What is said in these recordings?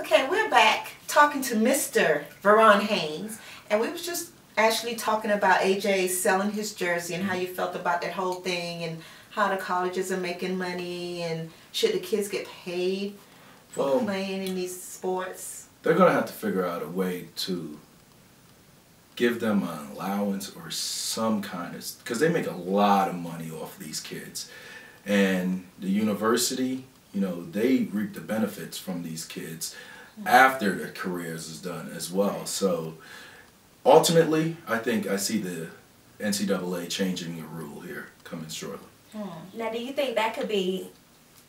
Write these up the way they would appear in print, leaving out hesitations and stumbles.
Okay, we're back talking to Mr. Verron Haynes, and we was just actually talking about AJ selling his jersey and how you felt about that whole thing and how the colleges are making money and should the kids get paid for playing in these sports? They're going to have to figure out a way to give them an allowance or some kind of, because they make a lot of money off these kids. And the university, you know, they reap the benefits from these kids after their careers is done as well. So ultimately, I see the NCAA changing the rule here coming shortly. Now, do you think that could be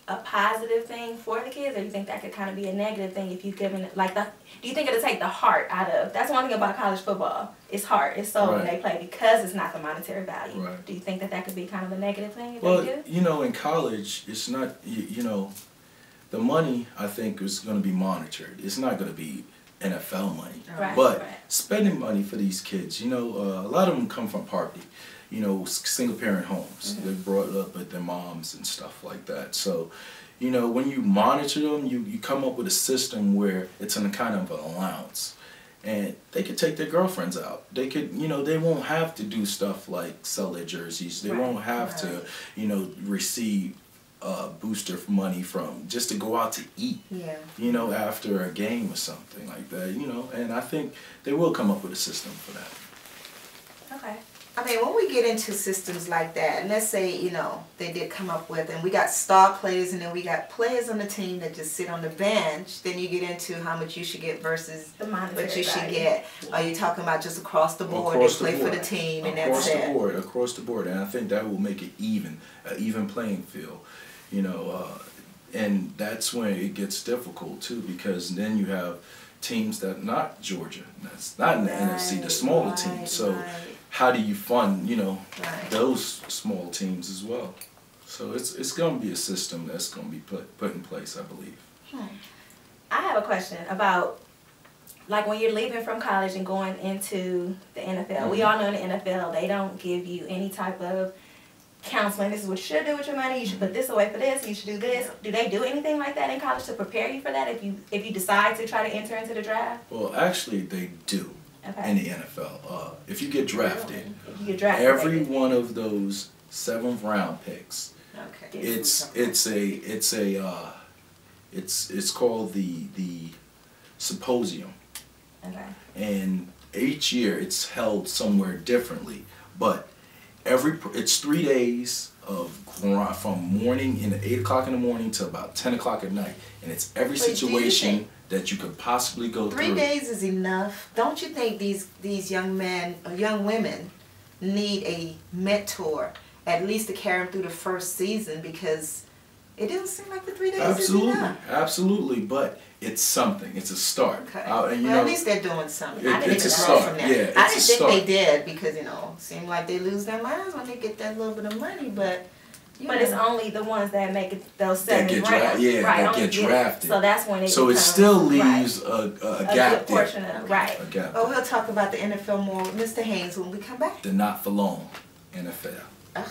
a positive thing for the kids, or do you think that could kind of be a negative thing if you've given it, like, do you think it'll take the heart out of, that's one thing about college football, it's heart, it's soul when they play, because it's not the monetary value. Right. Do you think that that could be kind of a negative thing if well, they do? you know, in college, it's not, you know, the money, I think, is going to be monitored. It's not going to be NFL money. Right, but spending money for these kids, you know, a lot of them come from poverty. You know, single-parent homes. They're brought up with their moms and stuff like that. So, you know, when you monitor them, you come up with a system where it's in a kind of an allowance. And they could take their girlfriends out. They could, you know, they won't have to do stuff like sell their jerseys. They won't have to, you know, receive booster money from just to go out to eat, you know, after a game or something like that, you know. And I think they will come up with a system for that. Okay. I mean, when we get into systems like that, and let's say, you know, they did come up with, and we got star players, and then we got players on the team that just sit on the bench, then you get into how much you should get versus what you should get. Are you talking about just across the board, they play for the team, and that's it? Across the board, and I think that will make it an even playing field, you know, and that's when it gets difficult, too, because then you have teams that not Georgia, that's not in the NFC, the smaller teams, so how do you fund, you know, those small teams as well? So it's going to be a system that's going to be put in place, I believe. I have a question about, like, when you're leaving from college and going into the NFL. We all know in the NFL they don't give you any type of counseling. This is what you should do with your money. You should put this away for this. You should do this. Do they do anything like that in college to prepare you for that if you decide to try to enter into the draft? Well, actually, they do. In the NFL, if you get drafted, every one of those 7th round picks, it's called the symposium, and each year it's held somewhere differently, but it's 3 days of from morning in 8 o'clock in the morning to about 10 o'clock at night, and it's every situation that you could possibly go through. 3 days is enough. Don't you think these young men or young women need a mentor at least to carry them through the first season, because it doesn't seem like the 3 days is enough. Absolutely, but it's something. It's a start. Okay. And, well, at least they're doing something. I didn't it's a start. From that. Yeah, I didn't think they did, because, you know, it seemed like they lose their minds when they get that little bit of money, but it's only the ones that make it those 7 rounds. That get drafted. So that's when it so it still leaves a gap good portion of A gap. Oh, we'll talk about the NFL more with Mr. Haynes when we come back. The not for long NFL. Ugh.